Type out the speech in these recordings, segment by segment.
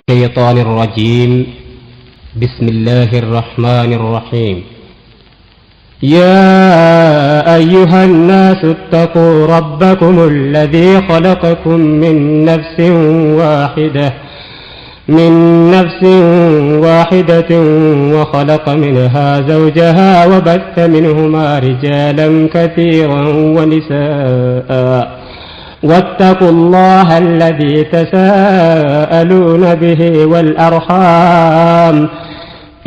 الشيطان الرجيم. بسم الله الرحمن الرحيم. يا أيها الناس اتقوا ربكم الذي خلقكم من نفس واحدة وخلق منها زوجها وبث منهما رجالا كثيرا ونساء واتقوا الله الذي تساءلون به والأرحام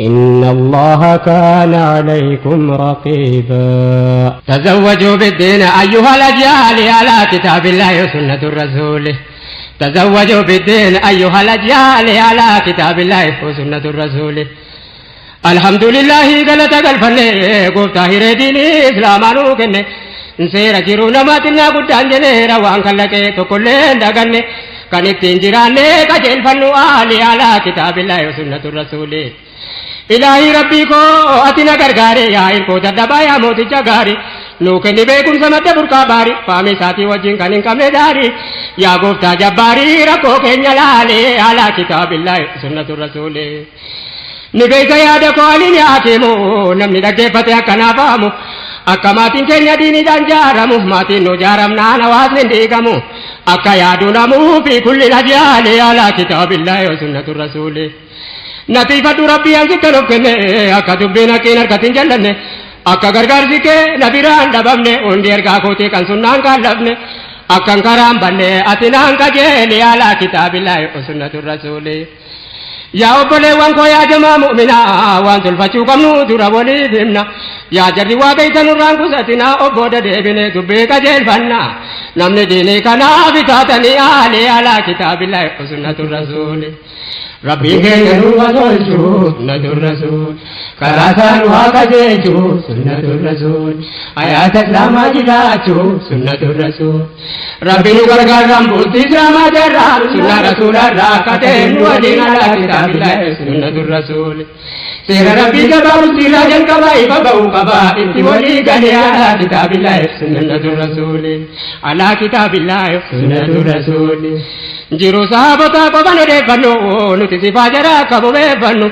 إن الله كان عليكم رقيبا. تزوجوا بالدين أيها الأجيال على كتاب الله وسنة الرسول. تزوجوا بالدين أيها الأجيال على كتاب الله وسنة الرسول. الحمد لله قلت قلفن قفت هير دين إسلام نوكن سير جرونا ماتنا قدان جنيرا وان كلك تقلين دغن كانتين جيراني كجل فنو آلي على كتاب الله وسنة الرسول. إلهي ربي کو اتنا گرگارے یا ان کو دبا یا موتی چگاری نوکن بیکن سمت برکا باری پامی ساتھی وجین کنن کم داری یا گفتا جباری رکو کینیا لالے علی کتاب اللہ سنت الرسول. نبی کا یاد کو علی حکیمو نمنی دگے فتح کنا فامو akka maatiin keenya diinidhaan jaaramu maatiin nu jaaramnaan hawaasni diigamu akka yaadu namuu fi kulli najaalee alaa kitaabillahi wa sunnatu rasuuli. Natiifadhu rabbii ansitti nuuf kenne akka dubbiin haqqiin harkatiin jallanne akka gargaarsi kee na biraan dhabamne hundi ergaa kootii kan sunnaan kaallafne akkan karaan banne ati naan qajeeli alaa kitaabillahi wa sunnatu rasuuli. Yaa obboleewwan koo yaa jamaa mu'minaa waan tolfachuu qabnu dura waliif himna yaa jarri waa beeytan irraan qusatinaa obbooda deebine dubbii qajeelfannaa namni diinii kanaaf taatanii aalee alaa kitaabillahi wa sunnatu rasuuli. Rabbiin keenya nuufa tolchuu sunnatu rasuul karaa isaan waa qajeelchuu sunnatu rasuul hayaata islaamaa jiraachuu sunnatu rasuul. Rabbiin nu gargaaraan bultii islaamaa jarraan sunna rasuularraa akka ta'e nu waliin alaa kitaabillahi sunnatu rasuul. Seera rabbii qabaa bultiirraa jalqabaa ifa ba'uu qabaa itti walii galee alaa kitaabillahi sunnatu rasuul alaa kitaabillahi sunnatu rasuul. Jiru sahabotaa qoban odeeffannu nuti sifaa jara akka bobeeffannu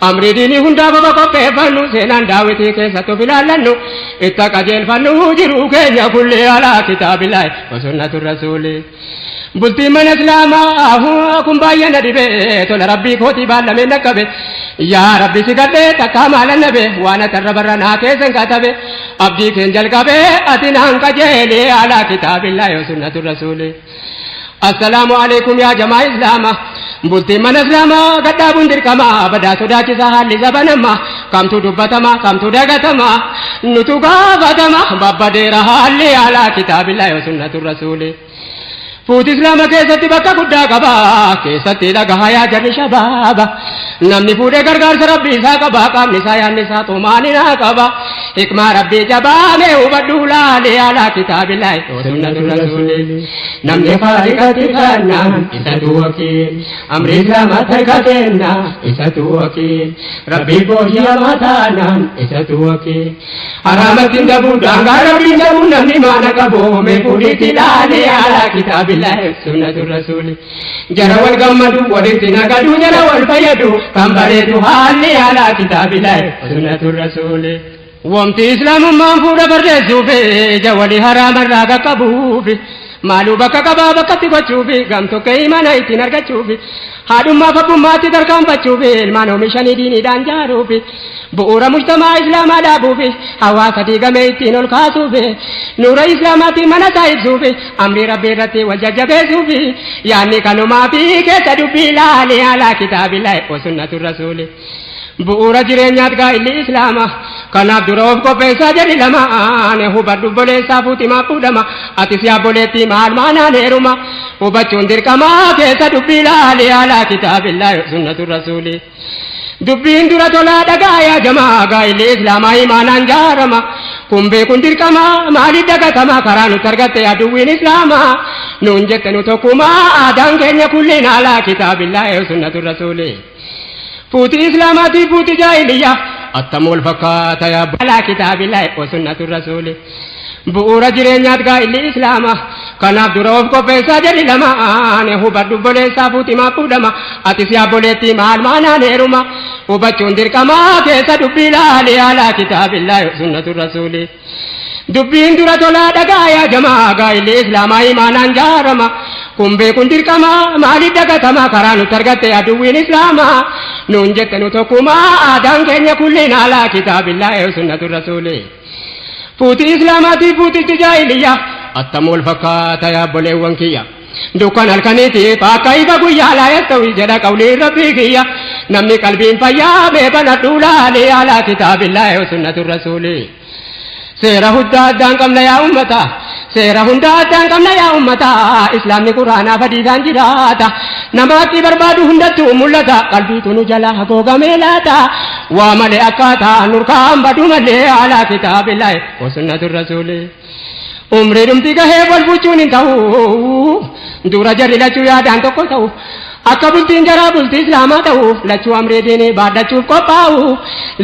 amri diinii hundaa boba qopheeffannu seenaan daawitii keessatti of ilaallannu itti qajeelfannu jiru keenya kullee alaa kitaabillahi wa sunnatu rasuuli. Bultiin mana islaamaa kun baay'ee na dhibee tola rabbii kootii baallamee naqqabe yaa rabbi si gadhee takkaa maalan nabe waan atarra barra naa keessan katabe abdii keen jalqabee ati naan qajeelee alaa kitaabillahi wa sunnatu rasuuli. Assalaamu alaikum yaa jamaa islaamaa. Bultiin mana islaamaa gadhaabuun dirqamaa badaa sodaachisaa haalli zabanamaa kamtu dubbatamaa kamtu dagatamaa nutu gaafatamaa babbadeera haalli alaa kitaabillahi wa sunnatu rasuuli. Fuuti islaama keessatti bakka guddaa qaba keessatti dhagahaa yaa jarri shabaaba namni fuudhee gargaarsa rabbii isaa qaba qaamni isaa yaadni isaa xumaaninaa qaba hikmaa rabbii jabaamee hubadhu laalee alaa kitaabillahi wa sunnatu rasuuli. Namni faariqatti kannaan isatu wakiil amri islaamaa tarkaateenna isatu wakiil rabbii booshii hamaa taanaan isatu wakiil haraamatti hin dabuu daangaa rabbiin dabuu namni maana qaboome fuudhitti laalee alaa kitaabillahi sunnatu rasuuli. Jara wal gammadu walitti nagadu jara wal fayyadu kan bareedu haalli alaa kitaabillahi sunnatu rasuuli. Wamti islaamummaan fuudha barreessuufi jawali haraamarraa qaqqabuufi maaluu bakka qabaa bakkatti gochuufi gamtokkee imana ittiin argachuufi haadhummaaf abbummaatti tarkaanfachuufi ilmaan oomishanii diiniidhaan jaaruufi bu'uura mujtamaa islaamaa dhaabuufi hawaasa diigamee ittiin ol kaasuufi nuura islaamaatiin mana isaa ibsuufi amrii rabbii irratti wal jajjabeessuufi yaanni kanumaa fi keessa dubbii laalee alaa kitaabillahi wa sunnatu rasuuli. Bu'uura jireenyaat gaa'illi islaamaa kanaaf dura of qopheessaa jedhi lamaan hubadhu obboleessaa fuutimaa fuudhama ati si abboleetti maal maanaan heeruma hubachuun dirqamaa keessa dubbii laalee alaa kitaabillahi wa sunnatu rasuuli. Dubbiin dura tolaa dhagaa yaa jamaa gaa'illi islaamaa imaanaan jaarama kun beekun dirqamaa maaliif dagatamaa karaa nuti argatte aduwwiin islaamaa nuun jette nu tokkumaa aadaan keenya kulliin alaa kitaabillahi wa sunnatu rasuuli. Fuuti islaamaatii fuuti jaahiliyyaa attam wal fakkaata yaa alaa kitaabillahi wa sunnatu rasuuli. bu'uura jireenyaat gaa'illi islaamaa kanaaf dura of qopheessaa jedhi lamaan hubadhu boleessaa fuutimaa fuudhama atis yaa boleetti maal maanaan heeruma hubachuun dirqamaa keessa dubbii laalee alaa kitaabillaahi sunnatu rasuulii dubbiin dura tolaa dhagaa yaa jamaa gaa'illi islaamaa imaanaan jaarama kun beekun dirqamaa maaliif dagatama karaa nutti argatte aduwwiin islaamaa nuun jette nu tokkumaa aadaan keenya kulliin alaa kitaabillaahi sunnatu rasuulii fuuti islaamaatii fuutitti jaahiliyyaa attamul fakkaata yaa boleewwan kiyya dukkan halkaniitiif akka ifa guyyaa laa yastawi jedha qawliin rabbii kiyya namni qalbiin fayyaa beebanadhu laalee alaa kitaabillaahi sunnatu rasuulii seera hunda addaan qabna yaa ummata seera hunda addaan qabna yaa ummata islaamni quraanaa fadiidhaan jiraata namaatti barbaadu hundattuu mul'ata qalbiitu nu jala hagoogamee laata waa malee akkaataa nurkaan badu malee alaa kitaabillaahi sunnatu rasuulii umrii dhumti gahee wal bulchuun hin ta'u dura jarri lachuu yaadaan tokko ta'u akka bultiin jaraa bultii islaamaa ta'u lachuu amree diinii baadhachuuf qophaa'u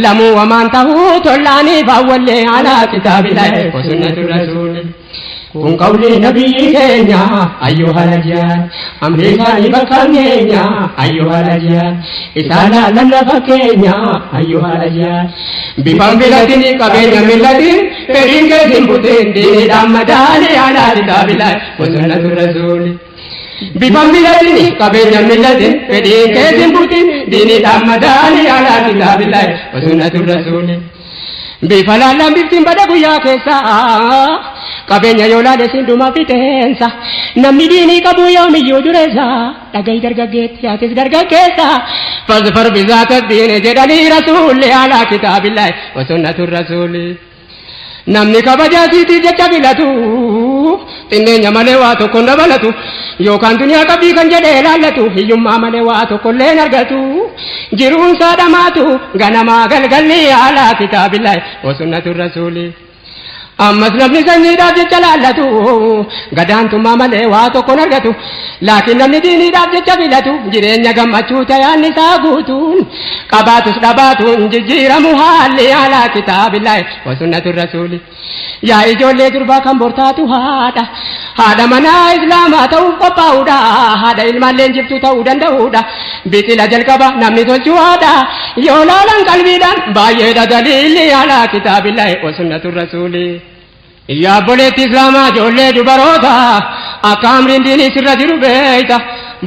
lamuu wamaan ta'u tollaanii baawwallee alaa kitaabillaahi sunnatu rasuulii kun qawlii nabii keenya ayyuhal ajiyaan amrii isaanii bakka keenya ayyuhal ajiyaan isaanaa lallafa keenya ayyuhal ajiyaan bifaan filatiin qabeenya millatiin fedhiin keetiin buteen diiniidhaan madaalee alaa kitaabillaahi sunnatu rasuulii bifaan filatiin qabeenya millatiin fedhiin keetiin buteen diiniidhaan madaalee alaa kitaabillaahi sunnatu rasuulii bifa laallaan biftiin bada guyyaa keessaa qabeenya yoo laale sinduma fiteensa namni diinii qabu yoomiyyuu dureessa dhagahi dargaggeetti yaatis dargaggeessa fasfar bizaata diine jedhanii rasuulli alaa kitaabillaahi sunnatu rasuulii namni kabajaasiitiif jecha filatu xinneenya malee waa tokko dabalatu yookaan duniyaa qabdii kan jedhee ilaallatu hiyyummaa malee waa tokkollee hin argatu jiruun saadhamaatu ganamaa galgalli alaa kitaabillaahi sunnatu rasuulii ammas namni sanyiidhaaf jecha laallatu gadaantummaa malee waa tokko hin argatu laakiin namni diiniidhaaf jecha filatu jireenya gammachuu tayaan isaa guutuun qabaatus dhabaatuun jijjiiramu haalli alaa kitaabillaahi sunnatu rasuulii yaa ijoollee durbaa kan bortaatu haadha manaa islaamaa ta'uuf qophaa'uudha haadha ilmaalleen jibtu ta'uu danda'uudha biqila jalqaba namni tolchuu haadha yoo laalan qalbiidhaan baay'eedha daliilli alaa kitaabillaahi sunnatu rasuulii yaa boleetti islaamaa ijoollee dubaroota akka amriin diinii sirra jiru beeyta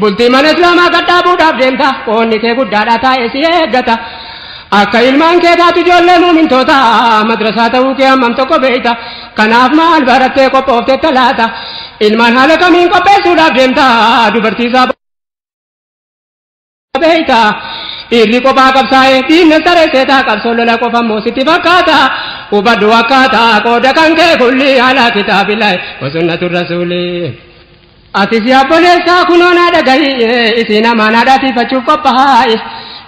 bultii mana islaamaa gadhaabuudhaaf deemta qoonni kee guddaadha taa'ee si eeggata akka ilmaan kee taatu ijoollee muumintoota madrasaa ta'uu kee hammam tokko beeyta kanaaf maal barattee qophoofte talaata ilmaan haala kamiin qopheessuudhaaf deemta dubartii isaa beeyta irri kophaa qabsaa'ee diinna saree seetaa qabsoo lola qofa immoo sitti fakkaata hubadhu akkaataa qooda kan kee kulli alaa kitaabillaahi sunnatu rasuulii atis yaa boleessaa kunoonaa dhagahi isiin amaanaadhaatiifachuuf qophaa'e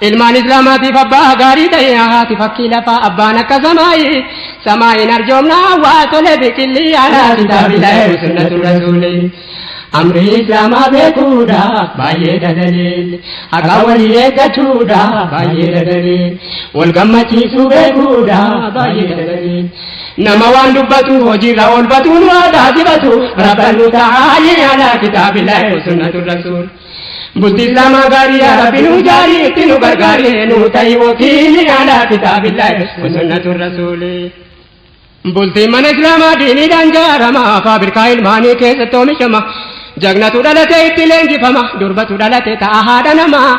ilmaan islaamaatiif abbaa gaarii ta'e haati fakkii lafaa abbaan akka samaa'iin arjoomnaa waa tole biqilli alaa kitaabillaahi sunnatu rasuulii amrii islaamaa beekuudha baay'ee daliil haqa walii eeggachuudha baay'ee daliil wal gammachiisuu beekuudha baay'ee daliil nama waan dubbatu hojiirra oolfatuun waadaa dibatu rabbannu ta'aalii alaa kitaabillaahi sunnatu rasuul bultii islaamaa gaarii yaa rabbi nu jaarii itti nu gargaarii nu ta'i wakiilli alaa kitaabillaahi sunnatu rasuulii bultiin mana islaamaa diiniidhaan jaarama faabirkaa ilmaanii keessatti oomishama jagnatu dhalate itti leenjifama durbatu dhalate ta'a haadha namaa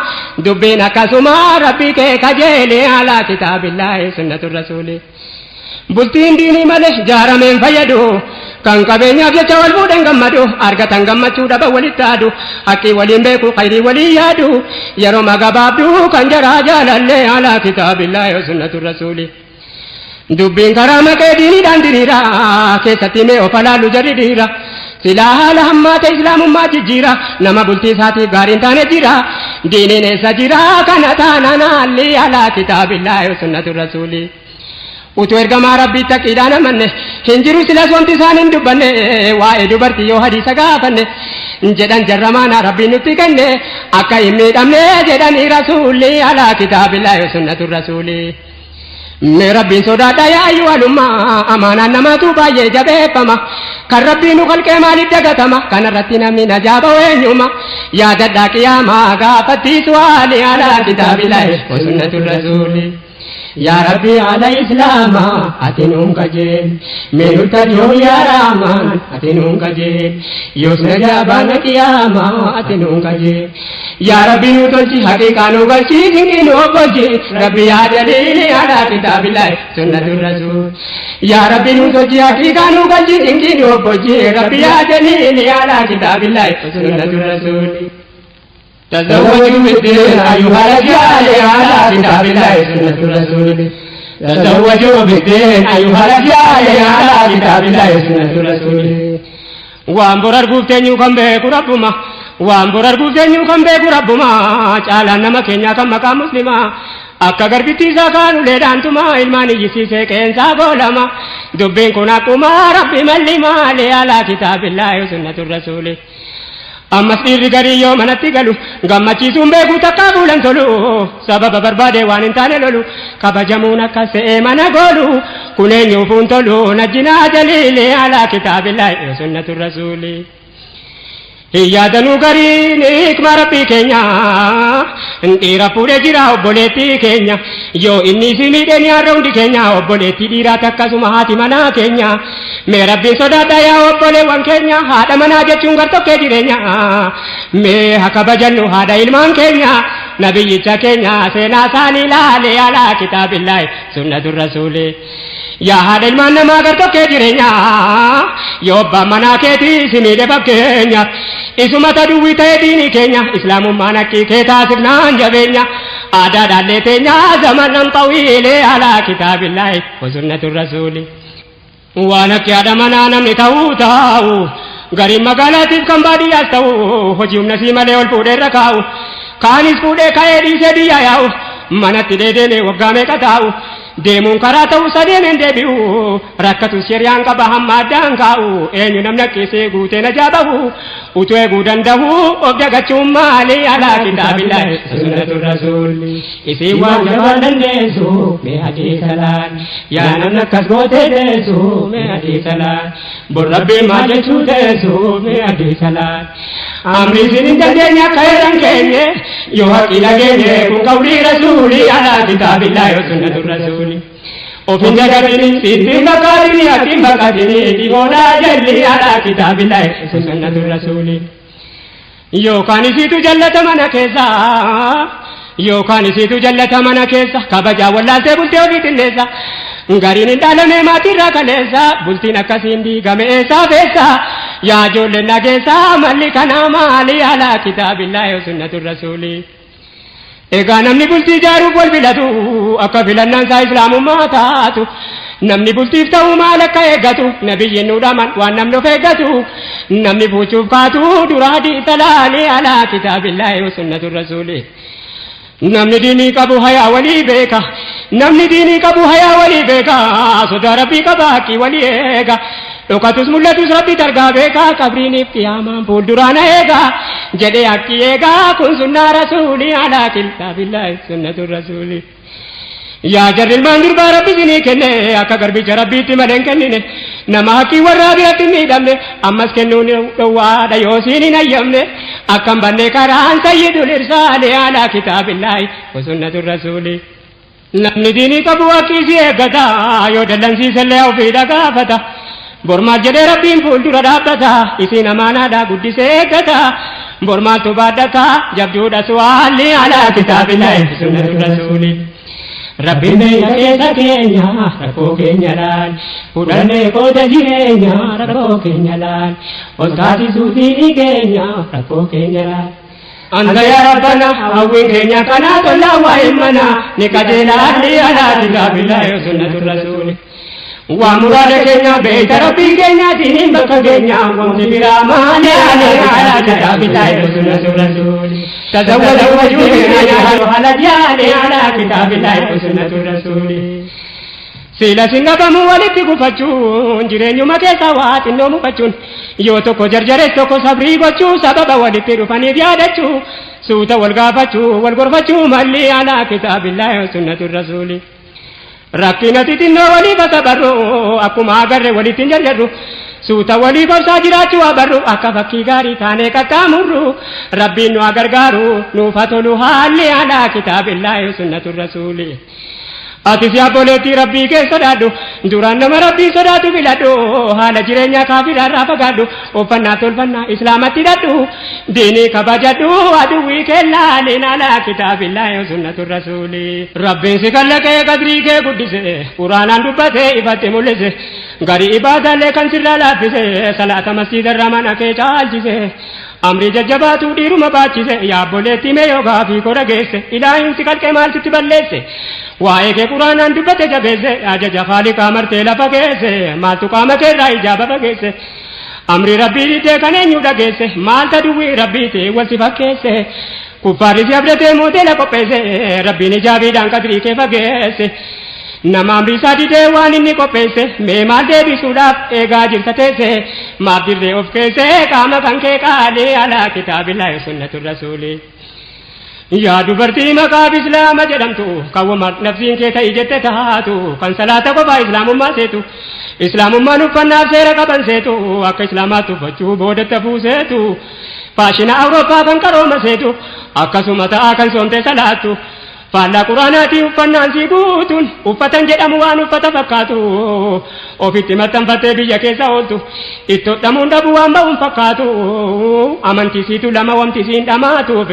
dubbiin akkasuma rabbii kee kajeelee alaa kitaabillaahi sunnatu rasuulii bultiin diinii malee jaarameen fayyadu kan qabeenyaaf jecha wal fuudhan gammadu argatan gammachuu dhaba walitti aadu haqqii waliin beeku khayrii waliin yaadu yeroo magabaabduu kan jaraa jaalallee alaa kitaabillaahi sunnatu rasuulii dubbiin karaa maqee diiniidhaan diriira keessatti mee of alaalu jarri dhiira silaa haala hammaata islaamummaa jijjiira nama bultii isaatiif gaariin taane jira diiniin eessa jira kana taanaan haalli alaa kitaabillaahi sunnatu rasuulii utuu ergamaa rabbii taqiidhaan amanne hin jiru silas wanti isaan hin dubbanne waa'ee dubartii yoo hadiisa gaafanne jedhan jarramaana rabbii nutti kenne akka hin miidhamne jedhanii rasuulli alaa kitaabillaahi sunnatu rasuulii मेरा बिन सोदा दया युवालुम्मा अमाना नमा तू बाये जबे पमा कर रब्बी नुकल के मालिक जगतमा कन रत्तिना मी नजाबा वेन्युमा याद डाकिया मागा पति सवाले अला किताबिल्लाह व सुन्नतुर रसूली या रब्बी अला इस्लामा अतिनुम कजे मेरु तजो या रहमान अतिनुम कजे योसने जाबान कियामा अतिनुम कजे या रब्बी नुतोची हकीकानु गची जिंगिनो बजे रब्बी या जलील अला किताबिल्लाह सुन्नतुर रसूल या रब्बी नुतोची हकीकानु गची जिंगिनो बजे रब्बी या जलील अला किताबिल्लाह सुन्नतुर रसूल तज़व्वजू बिद्दीन अय्युहा रजाल अला किताबिल्लाह सुन्नतुर रसूल तज़व्वजू बिद्दीन अय्युहा रजाल अला किताबिल्लाह सुन्नतुर रसूल वांबुरर गुफ्तेन्यू कंबे कुरब्बुमा वांबुरर गुफ्तेन्यू कंबे कुरब्बुमा चाला नम केन्या कम मका मुस्लिमा akka garbittiisa kaanu leedhaantuma ilmaan iyyisiisee qeensaa goolama dubbiin kun akkuma rabbi malli maali alaa kitaabillaahi sunnatu rasuuli ammas dhiirri garii yoo manatti galu gammachiisuun beekuu takkaa fuulan tolu sababa barbaade waan hin taane lolu kabajamuun akkas se'ee mana goolu kun eenyuufuun tolu najjinaa jaliili alaa kitaabillaahi sunnatu rasuuli yaadanu gariin hikma rabbii keenya dhiira fuudhee jira obboleettii keenya yoo inni si miidheen yaarra hundi keenya obboleettii dhiiraati akkasuma haati manaa keenya mee rabbiin sodaadha yaa obboleewwan keenya haadha manaa jechuun gartokkee jireenya mee haa kabajannu haadha ilmaan keenya nabiyyicha keenya seenaa isaanii ilaale alaa kitaabillaahi sunnatu rasuuli yaa haadha ilmaan namaa gartokkee jireenya yoo abbaan manaa keetii si miidhe fakkeenya isumata duwwii ta'ee diinii keenya islaamummaan akkii kee taasifnaan jabeenya aadaadhaallee teenya zamanan xawiilee alaa kitaabillaahi wa sunnatu rasuuli waan akki haadha manaa namni ta'uu taa'u gariin magaalaatiif kan baadiyyaas ta'u hojii humna sii malee ol fuudhee irra kaa'u kaanis fuudhee ka'ee dhiisee biyya yaa'u manatti deedeemee waggaa meeqa taa'u deemuun karaa ta'uu sadeemeen deebi'u rakkatu shiriyaan qaba hamma addaan kaa'u eenyu namni akkiisee guutee na jaabahu utuu eeguu danda'u of dagachuun maali alaa kitaabillaahi sunnatu rasuuli isiin waan jabaan dandeessu mee hadiisa laal yaa namni akkas gootee deessu mee hadiisa laal bor rabbiin maal jechuu deessu mee hadiisa laal amri isin hin dandeenye akka heeran keenye yoo haqii dhageenye kun qawlii rasuuli alaa kitaabillaahi sunnatu rasuuli ofin jagatini sitti makarini hakim bakatini digoda jalli ala kitabillahi sunnatu rasuli yookaan isitu jallata mana keessa yookaan isitu jallata mana keessa kabaja wallaaltee bultee ofii xinneessa gariin hin dhaalame maatirraa kaleessa bultiin akkasiin diigame eessaa feessa yaa ijoolleen dhageessa malli kanaa maali ala kitabillahi sunnatu rasuli egaa namni bultii ijaaruuf wal filatu akka filannaan isaa islaamummaa taatu namni bultiif ta'uu maal akka eeggatu nabiyyiin nu dhaman waan namni of eeggatu namni fuuchuuf kaatu duraa diitalaalee alaa kitaabillaahi sunnatu rasuuli namni diinii qabu hayaa walii beeka namni diinii qabu hayaa walii beeka sodaa rabbii qaba haqqii walii eega dhokatus mul'atus rabbi dargaa beekaa qabriiniif qiyaamaan fuulduraan eegaa jedhee haqqi eegaa kun sunnaa rasuulii alaa kitaabillaahi sunnatu rasuulii yaa jarri ilmaan durbaa rabbi isinii kenne akka garbicha rabbiitti malee hin kennine nama haqqii warraa biratti hin miidhamne ammas kennuun dhowwaadha yoo siin hin hayyamne akkan banne karaan sayyidul irsaalee alaa kitaabillaahi sunnatu rasuulii namni diinii qabu haqqii eeggata yoo dallansiisellee ofii dhagaafata bormaal jedhee rabbiin fuuldura dhaabbata isiin amaanaadha guddisee eeggata bormaaltu baadhata jabduudha su'aalli alaa kitaabillaahi sunnatu rasuuli rabbiin beeyna keessa keenya rakkoo keenya laal fudhannee qooda jireenya rakkoo keenya laal ol taasisuu diinii keenya rakkoo keenya laal anta yaa rabbana hawwiin keenya kanaa tollaa waa himmana ni qajeelaalli alaa kitaabillaahi sunnatu rasuuli waa muraada keenya beeyta rabbii keenyaatiin bakka keenya wanti biraa maali alaa kitaabillaahi sunnatu rasuuli tazawwajuu halajjaale alaa kitaabillaahi sunnatu rasuuli siila singabamu walitti gufachuun jireenyuma keessa waa xinnoo mufachuun yoo tokko jarjares tokko sabrii gochuu sababa walitti dhufaniif yaadachuu suuta wal gaafachuu wal gorfachuu malli alaa kitaabillaahi sunnatu rasuuli rakkina xixinnoo walii basabarru akkuma agarre walitti hin jarjarru suuta walii gorsaa jiraachuu abarru akka fakkii gaarii taanee qaxxaamurru rabbiin nu gargaaru nuuf haa tolu haalli alaa kitaabillaahi sunnatu rasuuli. Ati si abboleetti rabbii kee sodaadhu duraan nama rabbii sodaatu filadhu haala jireenya kaafiraarraa fagaadhu uffannaa tolfannaa islaamatti hidhadhu diinii kabajadhu aduwwii kee laaleen alaa kitaabillaahi sunnatu rasuuli. Rabbiin si kallaqee qadrii kee guddise quraanaan dubbate ifatti mul'ise garii ibaadaalee kan sirraa laaffise salaata masjiidarra mana kee caalchise. Amri jajjabaatu dhiiruma baachise yaa abboleetti mee yoo gaafii koo dhageesse ilaahin si kalqee maal sitti balleesse waa'ee kee quraanaan dubbate jabeesse ajaja faaliqaa martee lafa keesse maaltu qaama keerraa ijaaba fageesse amri rabbii dhiitee kan eenyu dhageesse maal taduwwii rabbii ta'e wal si fakkeesse kuffaarri si abdatee mooteela qopheesse rabbiin ijaabiidhaan qadrii kee fageesse. Nama amri isaa didee waan inni qopheesse mee maal deebisuudhaaf eegaa jirta teesse maaf dirree of keesse qaama kan kee qaalee alaa kitaabillaahi sunnatu rasuuli. Yaa dubartii maqaaf islaama jedhamtu kan wama nafsiin kee ta'ii jette taatu kan salaata qofaa islaamummaa seetu islaamummaan uffannaaf seera qaban seetu akka islaamaatti uffachuu boodatti fuuseetu faashina awurooppaa kan qarooma seetu akkasuma ta'aa kan soomte salaattu. Faallaa quraanaatii uffannaan si guutuun uffatan jedhamu waan uffata fakkaatu ofitti maxxanfattee biyya keessa ooltu itti hodhamuun dhabuu waan ba'uun fakkaatu amantiisiitu lama wamti siin dhamaatuuf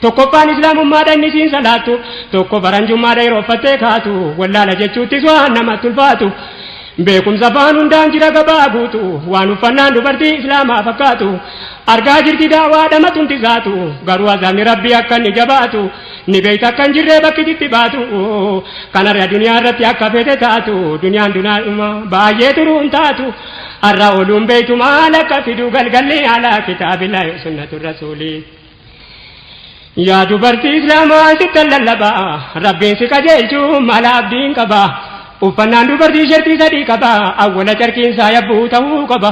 tokkoffaan islaamummaadha inni siin salaattu tokko faranjummaadha yeroo uffattee kaatu wallaala jechuuttis waan namatti ulfaatu beekumsa afaan hundaan jira gabaa guutu waan uffannaan dubartii islaamaa fakkaatu argaa jirti daawaadha matuntisaatu garuu azaabni rabbii akka inni jabaatu ni beeyta akka hin jirree bakki baatu kanarra duniyaa irratti akka feete taatu duniyaan dunaadhuma baay'ee turuun taatu har'a ooluun beeytu maal akka fidu galgalli alaa kitaabillaahi sunnatu rasuuli. Yaa dubartii islaamaa sittan lallabaa rabbiin si qajeelchuu mala abdiin qaba uffannaan dubartii shartii sadii qaba awwala carqiinsaa yabbuu ta'uu qaba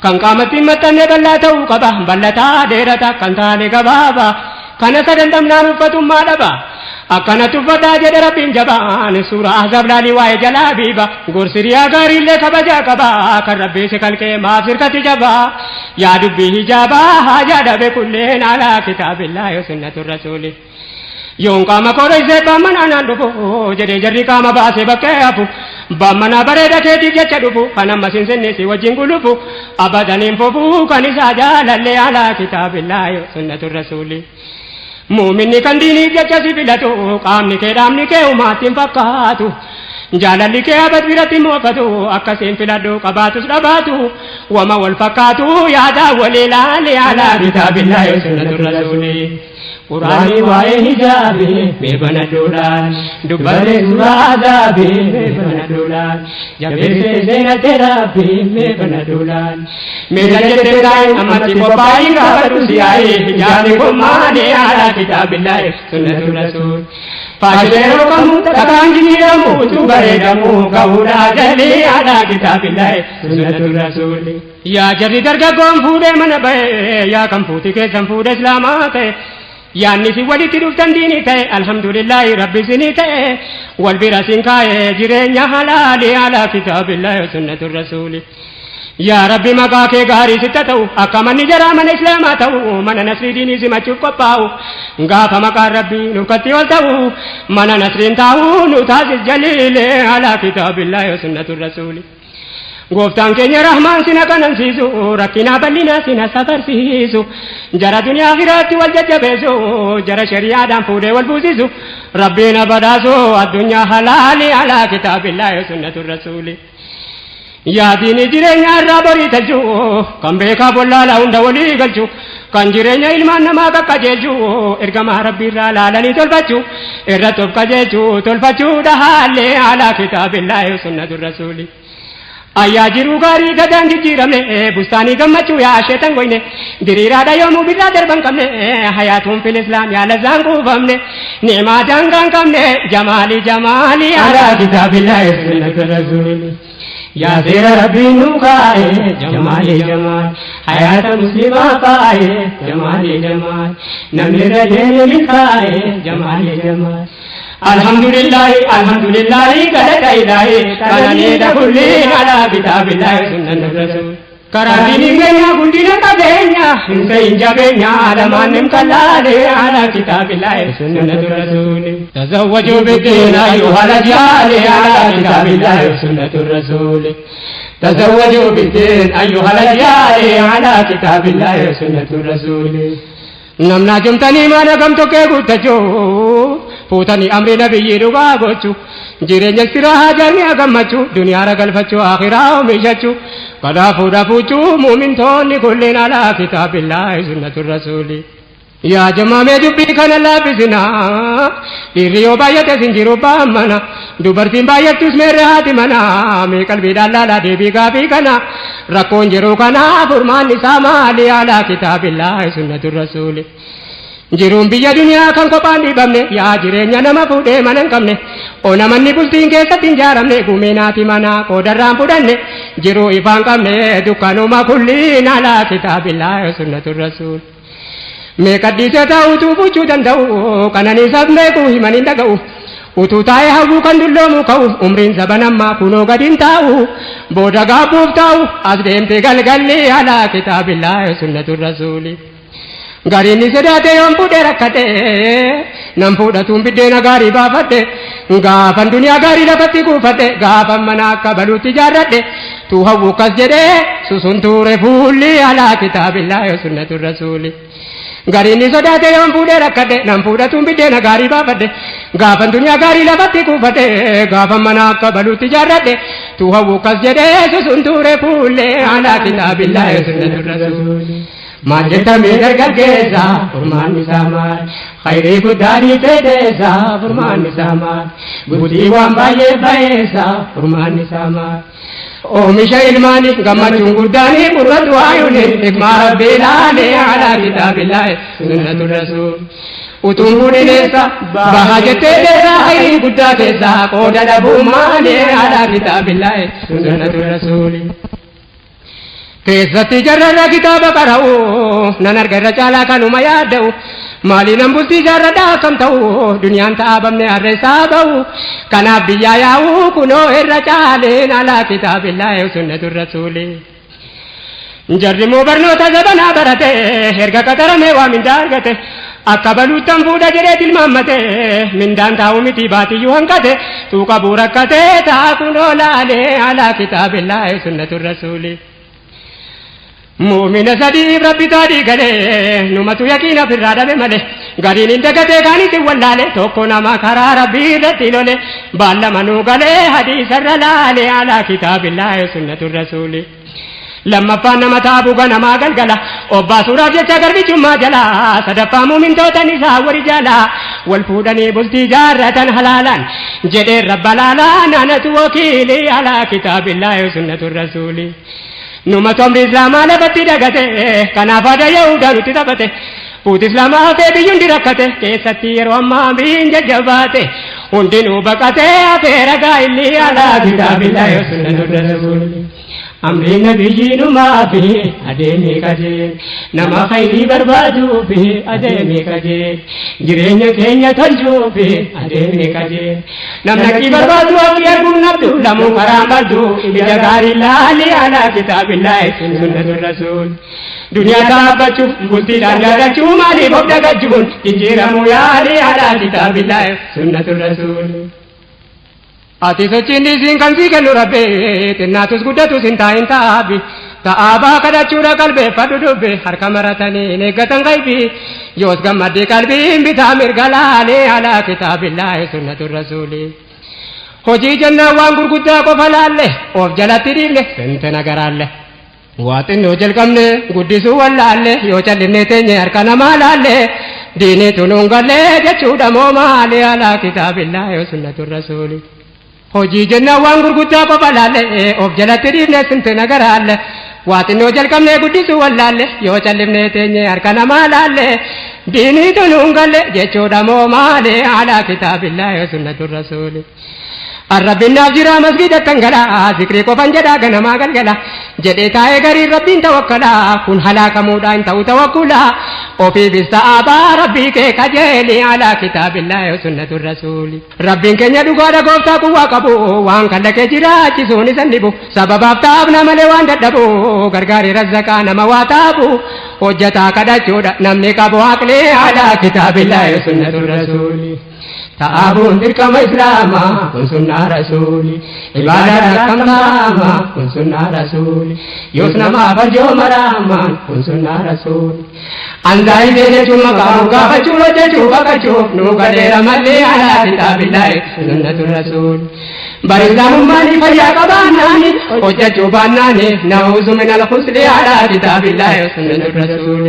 kan qaamatti maxxanee bal'aa ta'uu qaba bal'ataa dheerataa kan taane gabaaba kana sadantamnaan uffatummaa dhaba akkanatti uffataa jedhe rabbiin jabaan suuraa ahzaab laalii waa'ee jalaa biiba gorsiriyaa gaariillee kabajaa qaba kan rabbii si kalqee maaf sirkatti jabaa yaa dubbii hijaabaa haajaa dhabe kulleen alaa kitaabillaahi sunnatu rasuuli. Yoon qaama koreessee bammanaan dhufu jedhee jarri qaama baasee bakkee hafu bammanaa bareeda keetiif jecha dhufu kan amma sinsinneessi wajjin gulufu abadaniin fufuu kan isaa jaalallee alaa kitaabillaahi sunnatu rasuuli. Muuminni kan diiniif jecha si filatu qaamni kee dhaabni kee umaattiin fakkaatu jaalalli kee abad biratti moofatu akkasiin filadhu qabaatus dhabaatu wama wal fakkaatu yaadaa walii laalee alaa kitaabillaahi sunnatu rasuuli. Quraani waa'ee hijaabii beekana duudhaan dubbatee suuraa azaabii beekana duudhaan jabeessee seena teraabii beekana duudhaan meeshaa jettee taa'ee ammatti qophaa'ii gaafadhu siyaa'ee hijaabni kun maalee alaa kitaabillaahi sunnatu rasuul. Faashiree kamuu takaan jijjiiramu utuu bareedamu ga'uudhaa jalii alaa kitaabillaahi sunnatu rasuul. Yaa jarri dargaggoon fuudhee mana ba'ee yaa kan fuuti keessan fuudhe islaamaa ta'e. Yaanni si walitti dhuftan diinii ta'e alhamdulillaahi rabbi sinii ta'e wal bira siin kaa'ee jireenya halaalii alaa kitaabillaahi sunnatu rasuuli. Yaa rabbi maqaa kee gaarii sitta ta'u akka manni jaraa mana islaamaa ta'u mana nasrii diinii simachuuf qophaa'u gaafa maqaan rabbii nuufkatti ol ta'u mana nasriin taa'u nu taasis jaliilee alaa kitaabillaahi sunnatu rasuuli. Gooftaan keenya rahmaan sina kanansiisu rakkinaa bal'inaa sina safarsiisu jara duniyaa akhiratti wal jajjabeessu jara shariyaadhaan fuudhee wal buusisu rabbiin abadaasu addunyaa halaalii alaa kitaabillaahi sunnatu rasuuli. Yaa diinii jireenya irraa borii talchu kan beekaa bollaalaa hunda walii galchu kan jireenya ilmaan namaa qaqqajeelchu ergamaa rabbiirraa laalanii tolfachu irratti of qajeelchu tolfachuudha haallee alaa kitaabillaahi sunnatu rasuuli. Ayyaa jiruu gaarii gadaan jijjiiramne bustaanii gammachuu yaa asheetan goyne diriiraadha yoomuu birraa darban qabne hayaatuun fil islaam yaa lazzaan quufamne ni'maa daangaan qabne jamaalii alaa kitaabillaahi sunnatu rasuuli. Yaa seera rabbiin nu kaa'e jamaalii hayaata muslimaa kaa'e jamaalii namni irra deeme milkaa'e jamaalii alhamdulillahi alhamdulillahi galata ilahi kanani da kullin ala kitabillahi sunnatur rasul karadini ganya gundina kabenya insa injabenya alamanim kallale ala kitabillahi sunnatur rasul tazawwaju bid-din ayyuhal rajal ala kitabillahi sunnatur rasul tazawwaju bid-din ayyuhal rajal ala kitabillahi sunnatur rasul namna jumtani mana gam to ke gutacho putani amri nabiyyi duga gochu jireenya siraha jani agamachu dunya ragalfachu akhirah mejachu kada fuda fuchu mu'min thonni kullin ala kitabillahi sunnatur rasuli ya jama me dubbi kana labisina diriyo bayate sinjiru bamana dubartin bayatus merati mana me kalbi dalala debi gabi kana rakon jiru kana furman nisama ali ala kitabillahi sunnatur rasuli jiruun biyya duniyaa kan kophaan dhiibamne yaa jireenya nama fuudhee mana hin qabne ona manni bultiin keessatti hin jaaramne gumeenaati mana qoodarraan fudhanne jiruu ifaan qabne dukkanuma kulliin alaa kitaabillaahi sunnatur rasuul meeqaddiisee taa'uutuu bulchuu danda'u kananiisaaf meequu himan hin dhaga'u utuu taa'ee hawwuu kan dulloomu ka'u umriin sabanammaa kunoo gadiin taa'u booda gaabbuuf taa'u as deemtee galgalli alaa kitaabillaahi sunnatur rasuuli garini sedate yon pude rakkate nam fudhatum biddeena gaarii baafadhe gaafan duniyaa gaarii lafatti kuufadhe gaafan mana akka baluutti jaarradhe tu hawwu kas jedhe susuntuure fuulli alaa kitaabillaahi sunnatur rasuuli garini sedate yon pude rakkate nam fudhatum biddeena gaarii baafadhe gaafan duniyaa gaarii lafatti kuufadhe gaafan mana akka baluutti jaarradhe tu hawwu kas jedhe susuntuure fuulli alaa kitaabillaahi sunnatur rasuuli Majeta meegar geessa furmaanni isaa maal khayrii guddaanii fedheessa furmaanni isaa maal guutii waan baay'ee bayeessa furmaanni isaa maal oomisha ilmaanii gammachuun guddaanii gurratti waayuuni hikmaa rabbii laalee alaa kitaabillaahi sunnatur rasuul utuun fuudhineessa bahaa jettee dheeraa khayrii guddaa keessa qooda dhabummaanii alaa kitaabillaahi sunnatur rasuul keessatti jarrarra kitaaba qara'u nan argarra caalaa kanuma yaadda'u maali nan bultii jaarradhaa kam ta'u duniyaan taa'abamne harreessaa ba'u kanaaf biyyaa yaa'u kunoo irra caaleen alaa kitaabillaahi sunnatur rasuuli jarri moo barnoota zabanaa barate erga qaxaramee waa mindaa argate akka baluuttan fuudha jedhee tilmaammate mindaan taa'u miti baatiyyuu hanqate tuuqa buu rakkate ta'a kunoo laalee alaa kitaabillaahi sunnatur rasuuli mu'mina sadii rabbi taadii galee numatu yaqiina firraa dhabe malee gariin hin dagatee kaanitti wallaale tokko nama karaa rabbii irratti lole baallamanuu galee hadiisarra laale alaa kitaabillaahi sunnatur rasuuli lammaffaan nama taabuu ganamaa galgala obbaasuudhaaf jecha garbichummaa jala sadaffaa mu'mintootan isaa wari jala wal fuudhanii bultii jaarratan halaalaan jedheen rabba laalaa naanatu wakiilii alaa kitaabillaahi sunnatur rasuuli numa tomri islaamaa lafatti dagate kanaaf aadaa yahudaa nutti taphate fuuti islaamaa hafee biyyuun dirakkate keessatti yeroo ammaa biyyiin jajjabaate hundinuu baqate hafee ragaa illi alaa kitaabillaahi sunnatur rasuul amri nabiyyiinumaa fi adeemee kajeel nama khayrii barbaaduu fi adeemee kajeel jireenya keenya tolchuu fi adeemee kajeel namni akkii barbaadu akkii arguun nabdu lamuu karaan baddu ija gaarii laali alaa kitaabillaahi sunnatur rasuul duniyaa taabbachuuf bultiidhaan jaarachuu maaliif of dagachuun jijjiiramuu yaali alaa kitaabillaahi sunnatur rasuul ati sochiin isiin kan sii kennu rabbee xinnaatus guddatus hin taa'in taa'aabbi ta'aabaa kadhachuudha qalbeeffadhu dubbe harka maratanii hin eeggatan qaybii yoos gammaddee qalbiin bitaa mirga laalee alaa kitaabillaahi sunnatur rasuuli hojii jannaan waan gurguddaa qofa laalle of jalatti dhiifne sente nagaraalle waa xinnoo jalqabne guddisuu wallaalle yoo callifne teenye harka namaa laalle diinii tunuun gallee jechuudha moo maali alaa kitaabillaahi sunnatur rasuuli hojii jannaan waan gurguddaa qofa laalle of jalatti dhiifne sente nagaraalle waa xinnoo jalqabne guddisuu wallaalle yoo callifne teenye harka namaa laalle diinii tunuun galle jechuudha moo maali alaa kitaabillaahi sunnatur rasuuli arrabbinaaf jira masgida tangala zikrii qofan jedhaa ganamaa galgala jedhee taa'ee garii rabbiin tawakkala kun halaakamuudha hin ta'u tawakkula وفي بالصحابة ربي كجيلي على كتاب الله وسنة الرسول ربي كن يدقى لقوفتا قوة قبو وان كلك جراج سوني سنبو سبب افتابنا ملوان ددبو غرغاري رزقان مواتابو وجتا كدا جودا نمني قبو عقلي على كتاب الله وسنة الرسول تعابون تركم إسلاما كن سنة رسولي عبادة ركم ناما كن سنة رسولي يوسنا ما برجو مراما كن سنة رسولي أنزاي دين شما كاموكا بچولو جچوبا كچوب نوكا دير ملي على كتاب الله سنة الرسول برزام مالي فيا قباناني وجچوباناني نعوذ من الخسر على كتاب الله سنة الرسول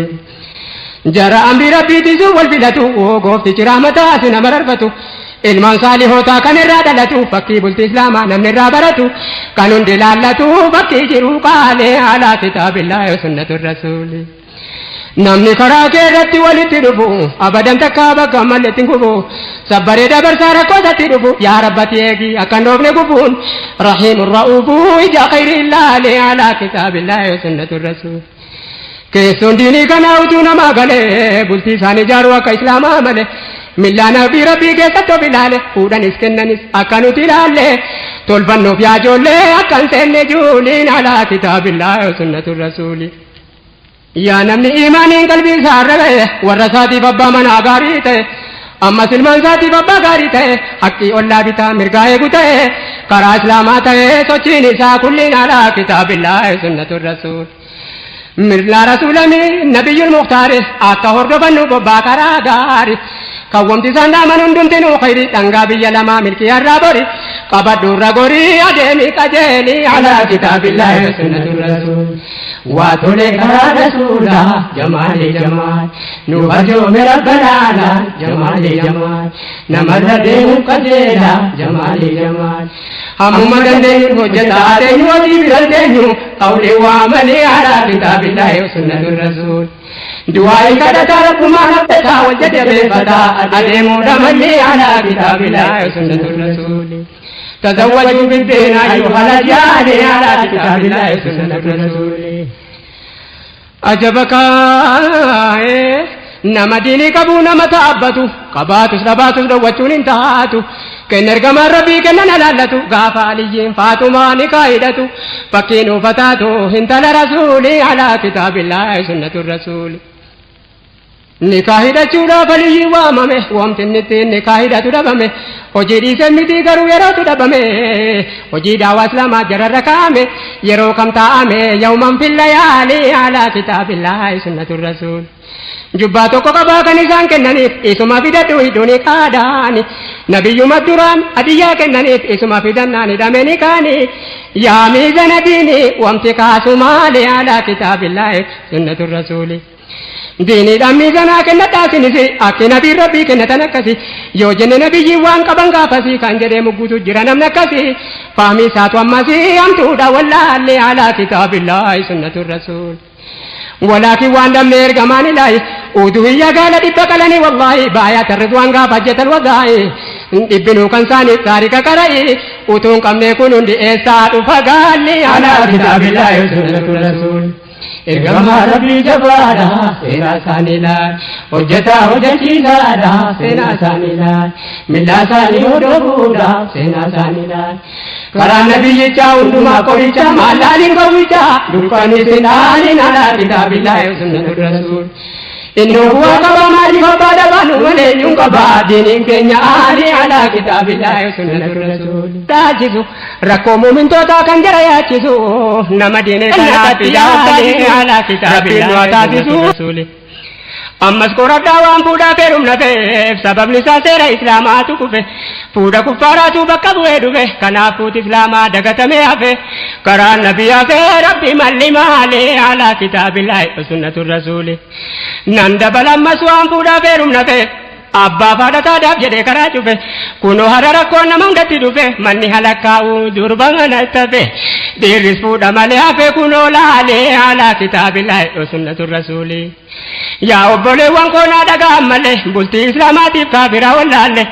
جرى أمر ربي تزو والبلتو وقفت جرامتا سنة مررفتو ilmaan saalihoota kan irraa dhalatu fakkii bultii islaamaa namni irraa baratu kan hundi laallatu fakkii jiru qaalee alaa kitaabillaahi wa sunnatu rasuuli namni karaa kee irratti walitti dhufu abadan takka bakka malletti hin kufu sabbaree dabarsaa rakkootatti dhufu yaa rabbati eegi akka hin dhoofne gufuun rahiimun ra'uufu ija khayri illaalee alaa kitaabillaahi wa sunnatu rasuuli keessoon diinii kanaa utuu namaa galee bultii isaan ijaaruu akka islaamaa malee millaan abbii rabbii keessatti of ilaale fuudhanis kennanis akka nuti ilaalle tolfannoof yaa ijoollee akka hin seenne juuliin alaa kitaabillaahi wa sunnatu rasuuli yaa namni imaaniin qalbii isaa arrabee warra isaatiif abbaa manaa gaarii ta'e ammas ilmaan isaatiif abbaa gaarii ta'e haqqii ollaa bitaa mirgaa eegu ta'e karaa islaamaa ta'e sochiin isaa kulliin alaa kitaabillaahi wa sunnatu rasuuli mirlaa rasuulami nabiyyul mukhtaari akka hordofannu bobbaa karaa gaarii kawwamti isaan dhaaman hundumtinuu khayrii dhangaa biyya lamaa milkii har'aa bori qabadhuurra gorii adeemii qajeelii alaa kitaabillaahi wa sunnatu rasuul waa tole karaa rasuula jamaalii jamaal nu barjoome rabbanaala jamaalii jamaal namarra deemuun qajeela jamaalii jamaal hammuma dandeenyu hojjetaa adeenyu hojii biran deenyu qawlee waamalee alaa kitaabillaahi wa sunnatu rasuul دعائي كذا ربما نفتح وجد بفتا أديمو دمني على كتاب الله وسنة الرسول تزوجوا بالدين أيها الرجال على كتاب الله وسنة الرسول أجبك نما ديني كبو نما تأبتو قباتو سرباتو دوتون انتهاتو كن ارقم ربي كن نلالتو غافا عليين فاطمة نكايدتو فكينو فتاتو انت لرسولي على كتاب الله وسنة الرسول nikahida chuda bali wamame wamtinniti nikahida tudabame hojii semmiti garuu yeroo tudabame hojii daawaa islaamaa jararra kaame yeroo kam taa'ame yawman fil layaali ala kitaabillahi sunnatu rasuul jubbaa tokko qabaa kan isaan kennaniif isuma fidadhu hidhuuni qaadaani nabiyyuma duraan hadiyyaa kennaniif isuma fidannaani dhameni kaani yaa miizana diini wamti kaasumaali ala kitaabillahi sunnatu rasuuli ديني دامي زنا كنا تاسينيسي أكي نبي ربي كنا تنكسي يو جن نبي وان كبان كافسي كان جدي مغوتو جرانم نكسي فهمي ساتو أمسي أمتودا والله اللي على كتاب الله سنة الرسول ولكن وان دم نير كمان لاي ودوية قال دبكلني والله بايا ترزوان غافجة الوضعي ابنو كنساني تاريك كرأي وتون كم نكونون دي إيساد فقال لي على كتاب الله سنة الرسول إرغما ربي جبارا سينا سانيلا وجتا وجتيلا سينا سانيلا ملا ساني ودودا سينا سانيلا كرا نبي جاون ما كوري جا مالالين كويجا دكاني سينالي نالا كتاب الله وسنة الرسول إنه هو كبا مالي فبادا بانو وليون كبا دينين كينيا آلي على كتاب الله وسنة الرسول تاجزو ركو مومن توتا كان جرايا جزو نما ديني كناتي على كتاب الله وسنة الرسول أما سكورا داوان بودا بيروم نفيف سبب نسا سيرا إسلاماتو كفه بودا كفاراتو بكبوه دوه كنافوت إسلاما دغتمي أفه قرآن نبي أفه ربي مالي مالي على كتاب الله وسنة الرسول نندبل أما سوان بودا بيروم نفيف أبا فادتا داب جده كرا چوفه كنو هرارا كون نمانگتی دوفه مني حلقاو دربان نتفه دير رسفودا مالي أفه كنو لالي على كتاب الله وسنة الرسول يا أبولي وانكونا دقا مالي بلتي إسلاماتي كافرا والله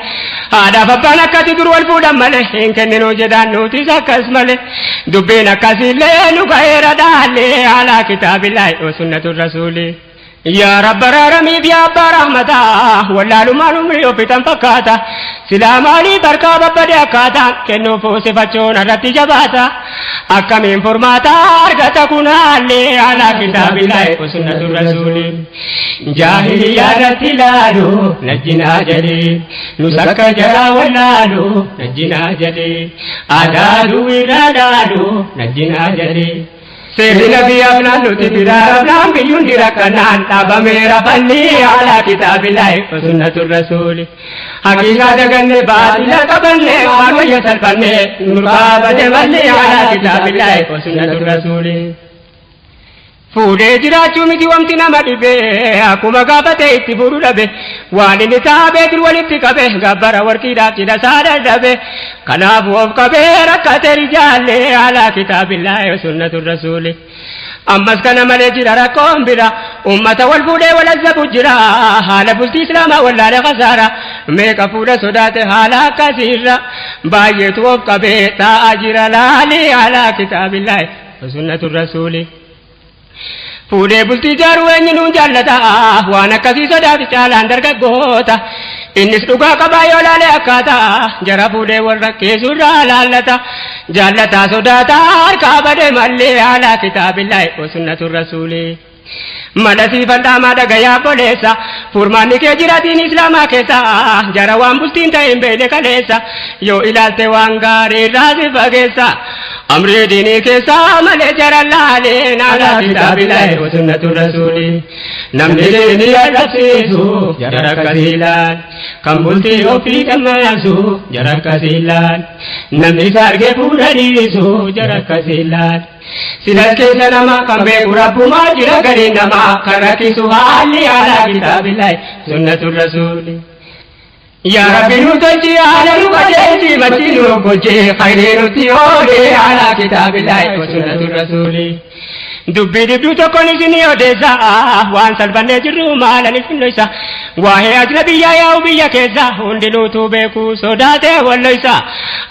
هذا فبانا كتدر والفودا مالي إنك ننو جدان نوتي ساكس مالي دبينا كسي لينو غير دالي على كتاب الله وسنة الرسول يا رب رامي بيا برحمتا ولا لمانو ميو بيتم فكاتا سلام علي بركا ببدي كاتا كنو فوسي فچون رتي جباتا أكمين فرماتا أرغتا كنالي على كتاب الله وسنة الرسول جاهلية رتي لالو نجنا جدي نسك جرا ولالو نجنا جدي آدادو إرادادو نجنا جدي سيدنا في أبنان نتبرا ربنان بيون ركنان تابا ميرا فني على كتاب الله وسنة الرسول حقيقة دقن باطلة قبلني وانو يسر فني مرقابة ملي على كتاب الله وسنة الرسول فودي جراچو ميتي ومتي نما دبي اكوما غابته اتبورو دبي واني نتابه دولتي كبه غبر وركي داچي دسار دبي كناف وف كبه ركعت رجال على كتاب الله وسنة الرسول أمس كان ملجر ركوم بلا أمة والفود والزب جرا حال بلت إسلام ولا لغزارة ميك فود صدات حالا كثيرا بايت وف كبه تا أجر لالي على كتاب الله وسنة الرسول فودي بلتي جارو eenyuun jaallata waan akkasii sodaati caalaan dargaggoota innis dhugaa qabaa yoo laale akkaata jara fuudhee warra keessurraa laallata jaallataa sodaata harkaa bade mallee haala kitaabillahi wa sunnatu rasuuli madasii fandaamaa dhagayaa boleessa furmaanni kee jiraatiin islaamaa keessa jara waan bultiin ta'een beele kaleessa yoo ilaalte waan gaarii irraa si fageessa أمري ديني كيسا ملي جرى اللالين على كتاب الله وسنة الرسول نمني ديني الرسيسو جرى كسيلان كم بلتي وفي كماسو جرى كسيلان نمني سارك بورانيسو جرى كسيلان سلال كيسا نما كم بيك ربو ما جرى قرين نما كركي سوالي على كتاب الله سنة الرسول يا ربي نتجي على نقجي مجنو بجي خير نتيولي على كتاب الله وسنة الرسول دبي دبدو تكون سنيو ديسا وان سلبان نجرو مالا نسنويسا واهي أجنبي يا وبيا كيسا هندلو توبيكو صداته والليسا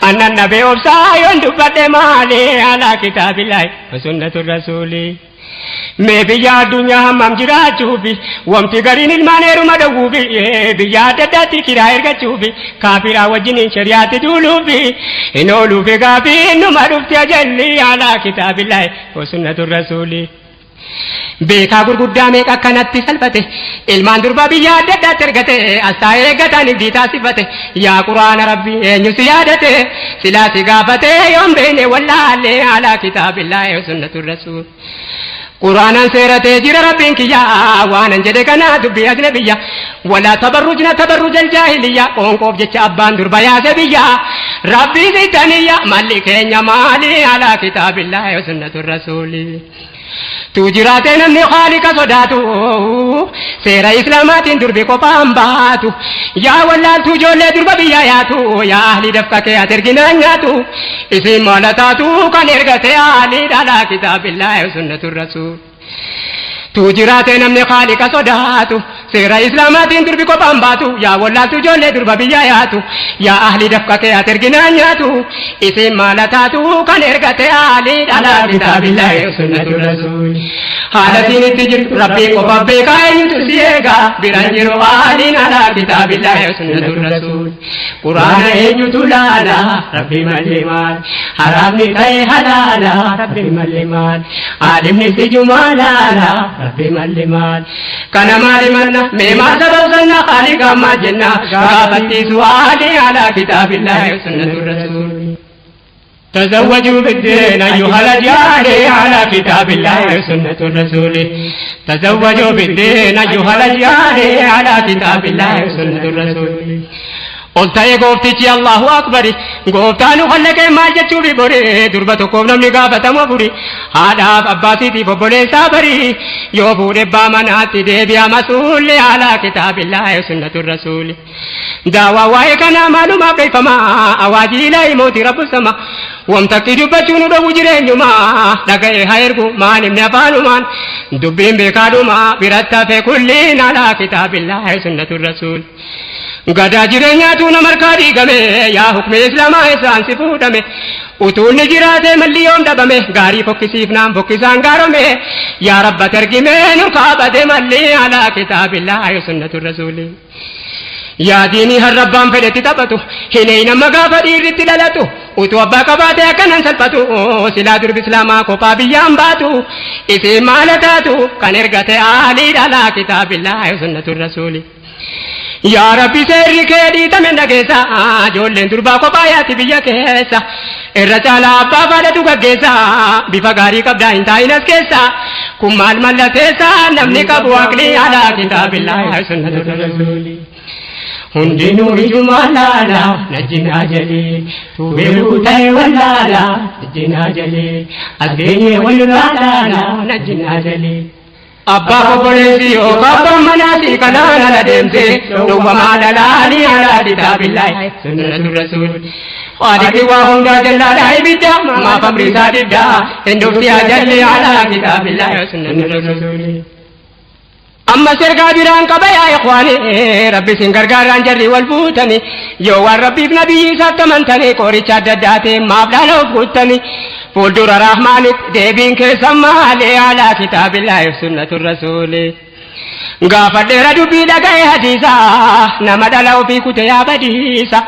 أنا النبي أبسا يندو بده مالي على كتاب الله وسنة الرسول मैं बिया दुनिया हम जिरा चुबी वंती गरी निर्माण रुमड उबी बिया ददाती किरायर का चुबी काफिरा वजनी शरियत दुलुबी इनो लुबे गाबी नुमरुफ्ती जल्ली आला किताबिल्लाह व सुन्नतुर रसूली बेका गुरगुड्डा में कनत्ती सल्पते इल्मान दुर्बा बिया ददा तरगते अस्ताए गता निदीता सिफते या कुरान रब्बी एन्युसियादते सिलासी गाफते योम बेने वल्लाले आला किताबिल्लाह व सुन्नतुर रसूल قرآن سيرة جرى ربك يا وانا جدكنا دبي أجنبية ولا تبرجنا تبرج الجاهلية قوم جت أبان دربا يا زبية ربي زيتانية مالك يا مالي على كتاب الله وسنة الرسول تجراتنا من خالق صداتو سيرة إسلامات دربي قبام باتو يا ولا تجول دربا بياتو يا أهل دفك يا ترجنا ناتو اسم مالتاتو كان إرغتي علي على كتاب الله وسنة الرسول تجراتنا من خالق صداتو سيرة إسلامات دربي قبام باتو يا ولا تجول دربا بياتو يا أهل دفك يا ترجنا ناتو اسم مالتاتو كان إرغتي علي على كتاب الله وسنة الرسول حالتين تجر ربي قبابي كاين تسيغا برانجر والين على كتاب الله وسنة الرسول قرآن يجتلالا ربي ملمان حرام نتاي حلالا ربي ملمان عالم نسجمالالا ربي ملمان كان مالمنا مما سبب سنة خالق ما جنة غابتي سوالي على كتاب الله وسنة الرسول تزوجوا بالدين أيها الرجال على كتاب الله وسنة الرسول تزوجوا بالدين أيها الرجال على كتاب الله وسنة الرسول قلت يا قوفتي الله أكبر قوفتان خلك ما جتشو ببوري دربتكم نمني قافة مبوري هذا أباسي تي ببولي سابري يوبوري بامناتي دي بيا مسؤول على كتاب الله وسنة الرسول دعوة وايكنا معلومة كيفما أواجي لا يموت رب السماء وامتكي دبتشون دو جرين يما لكي خيركم ما نمنا فانومان دبين بكادو ما برتا في كلين على كتاب الله وسنة الرسول غدا جرينيا تونا مركاري غمي يا حكم اسلام احسان سفودمه utuun ni jiraate malli yoom dhabame gaarii fokkisiif naan fokkisaan gaarome yaa rabba targimee nu kaabate malli alaa kitaabillahi sunnatu rasuuli yaa diinii harrabbaan fedhetti taphatu hinee nama gaafa dhiirritti dhalatu utuu abbaa qabaate akkanan salphatu silaa durbi islaamaa kophaa biyyaan baatu isiin maala taatu kan ergate aalii dhalaa kitaabillahi sunnatu rasuuli yaa rabbi seerri kee dhiitame dhageessa ijoolleen durbaa kophaa yaati biyya keessa irra caalaa abbaa faadhatu gaggeessa bifa gaarii qabdaa hin taa'inas keessa kun maal mallateessa namni qabu aqlii alaa kitaabillahi sunnatu rasuuli hundinuu ijumaa laala najjinaa jalee tubeeruu ta'e wallaala najjinaa jalee asgeenyee walirraa laala najjinaa jalee abbaa obboleessi yookaan abbaan manaati kanaan ala deemte dhowwamaa dhalaalii alaa kitaabillahi sunnatu rasuuli waadiki waa hundaa jallaadhaa ibidda maaf amriisaa diddaa hindofti ajalli alaa kitaabillahi sunnatu rasuuli amma sergaa biraan qaba yaa ikhwaani rabbi sin gargaaraan jarri wal fuutani yoo waan rabbiif nabiyyi isaatti amantanii qoricha adda addaa ta'e maaf dhaala of guuttani fuuldura rahmaanitti deebiin keessa maalee alaa kitaabillahi sunnatu rasuuli gaafa dheera dubbii dhaga'e hadiisa nama dhala ofii kute yaa badiisa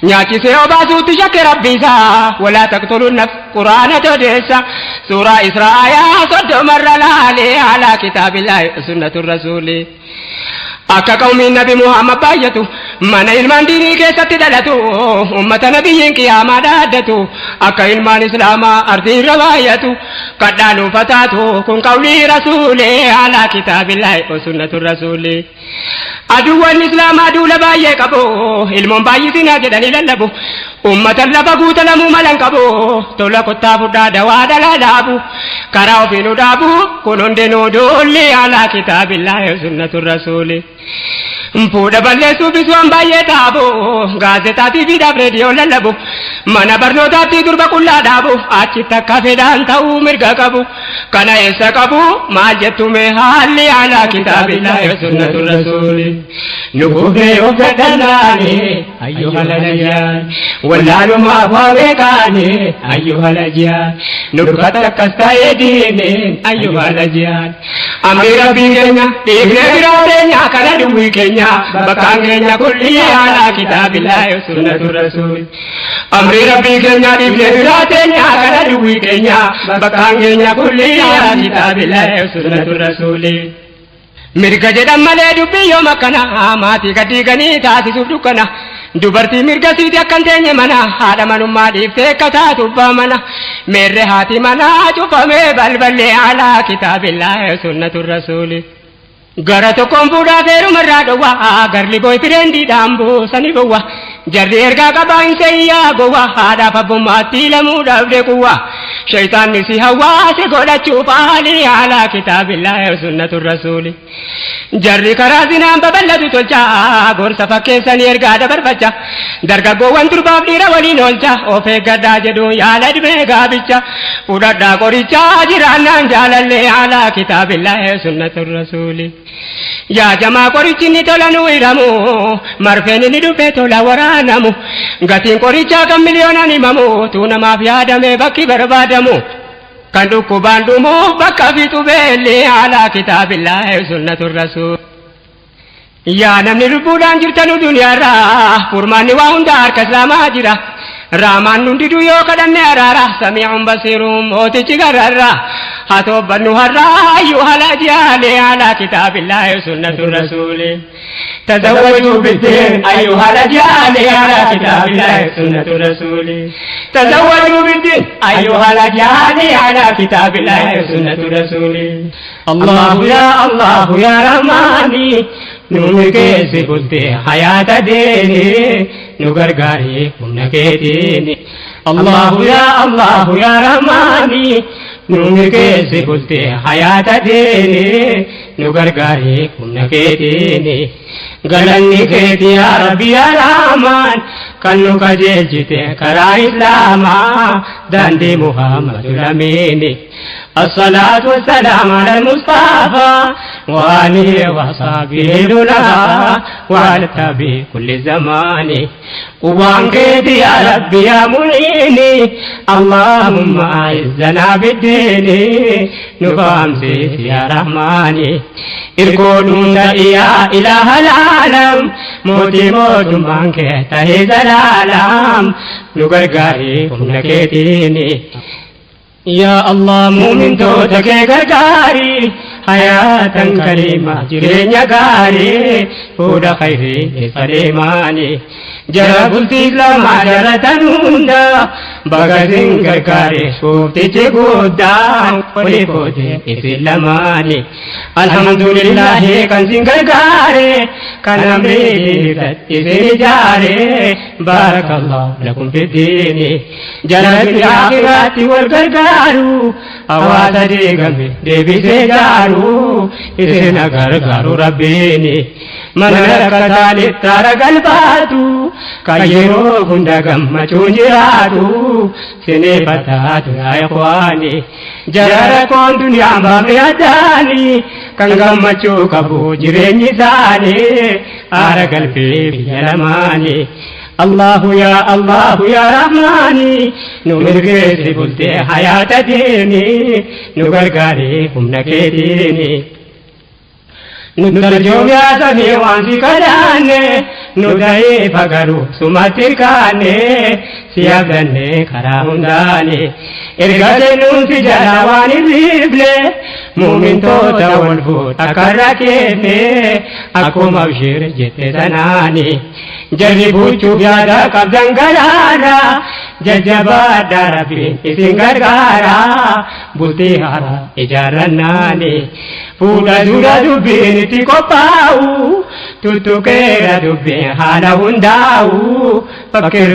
nyaachisee obaasuutti shakke rabbiisa walaa taqtuluun nafs quraana todeessa suuraa israa'aa soddomarra laalee alaa kitaabillahi sunnatu rasuuli akka qawmiin nabi muhammad baay'atu mana ilmaan diinii keessatti dhalatu ummata nabiyyiin qiyaamaa dhaaddatu akka ilmaan islaamaa ardiirra baay'atu kadhaan uffataatu kun qawlii rasuulee alaa kitaabillahi sunnatu rasuuli aduwwan islaamaa duula baay'ee qabu ilmoon baay'isinaa jedhanii lallabu ummata lafa guuta lamuu malan qabu tola kottaa fudhaa dawaa dhalaa dhaabu karaa ofiinuu dhaabu kun hundinuu duulli alaa kitaabillahi sunnatu rasuuli fuudha balleessuu bisuun baay'ee dhaabu gaazexaatii fi reediyoo lallabu mana barnootaatti durba qullaa dhaabu achitti akka fedhaan ta'uu mirga qabu kana eessa qabu maal jettume haalli alaa kitaabillahi sunnatu rasuuli nukufnee of gadhannaane ayyuhal ajiyaan wallaalumaa waabeekaane ayyuhal ajiyaan nurkata akkas ta'ee diineen ayyuhal ajiyaan amri rabbii keenya dhiifnee biraa keenya kana duwwii keenya bakkaan keenya kulli alaa kitaabillahi sunnatu rasuuli amri rabbii keenya dhiifnee biraa keenya kana duwwii keenya bakkaan keenya kulli alaa kitaabillahi sunnatu rasuuli mirga jedhan malee dubbii yoom akkana maatii gaddiiganii taasisuuf dukkana dubartii mirga siiti akkan teenye mana haadha manummaa dhiiftee akka taatu abbaa mana meerre haati mana cufamee balballee alaa kitaabillahi sunnatu rasuuli gara tokkoon fuudhaa feerumarraa dhowwaa garli booy fireendiidhaan buusanii bowwa jarri ergaa qabaa hin seeyyaa gowwa haadhaaf abbummaatti lamuudhaaf deequwwa shaytaanni si hawaase godhachuuf aalii alaa kitaabillahi sunnatu rasuuli jarri karaa zinaan babal'atu tolcha gorsa fakkeessanii ergaa dabarfacha dargaggoowwan turbaaf dhiira waliin oolcha of eeggadhaa jedhu yaala dhibee gaabicha fudhadhaa qorichaa jiraannaan jaalallee alaa kitaabillahi sunnatu rasuuli yaa jamaa qorichi ni tola nu hiramu marfeen ni dhufe tola waraanamu gatiin qorichaa kan miliyoonaan himamu tuu namaaf yaadame bakki barbaadamu kan dhukkubaan dhumu bakka fiixu beellee alaa kitaabillahi sunnatu rasuul yaa namni lubbuudhaan jirtanu duniyaarraa furmaanni waa hunda harka islaamaa jira raamaan hundidu yoo kadhanne araara samiicun basiiruun mootichi gararraa haa toobbannu har'aa ayyuhal ajiyaalee alaa kitaabillahi sunnatu rasuuli تزوجوا بالدين أيها الأجيال على كتاب الله سنة رسول تزوجوا بالدين أيها الأجيال على كتاب الله سنة رسول الله يا رحماني نور كيسي قلتي حياة ديني نغرغاري كنكيتيني الله يا رحماني نور كيسي قلتي حياة ديني نغرغاري كنكيتيني غلني كيتي يا ربي يا رحمن كنو كجيجتي كرا إسلاما داندي محمد الأميني الصلاة والسلام على المصطفى وآله وصحبه لنا وعلى تابع كل زمان وانكيتي يا ربي يا معيني اللهم أعزنا بالدين نقام سيدي يا رحماني إركون يا إله العالم موتي موت مانكيته زلالام نقرقاري كنكيتيني يا الله مؤمن توتك غرغاري حياة كريمة جرينيا غاري هودا خيري سليماني جرب الإسلام جرى تنوندا بغزين غرغاري شوفتي تقودا وليكودي إسلاماني الحمد لله كان سين غرغاري كان أمري إسلام جاري بارك الله لكم في الدين جرب الآخرة والغرغار أواتا ديغمي ديبي سيجارو إسنا غرغارو ربيني من ركتالي تارك الباتو كيرو غندغم مچونجراتو سني بتاتو يا إخواني جراركون دنيا بامياتاني كنغم مچو كبو جريني ساني آرقل في يلماني الله يا رحماني نور كيسي بلتي حياة ديني نغرغاري كمنكيديني نترجم يا سمي وانسي كداني ندعي فقرو سماتر كاني سيابدني كراهنداني إرغالي نونسي جراواني زيبلي مؤمن توتا والفوت أكراكيني أكو مبشر جت سناني جربوا شوف يا دا قبضن غرارا ججبا داربي إسن غرغارا بلتي هارا إجارناني فودا دورا دبين تيكو باو توتو كيرا دبين حالا هنداو فكر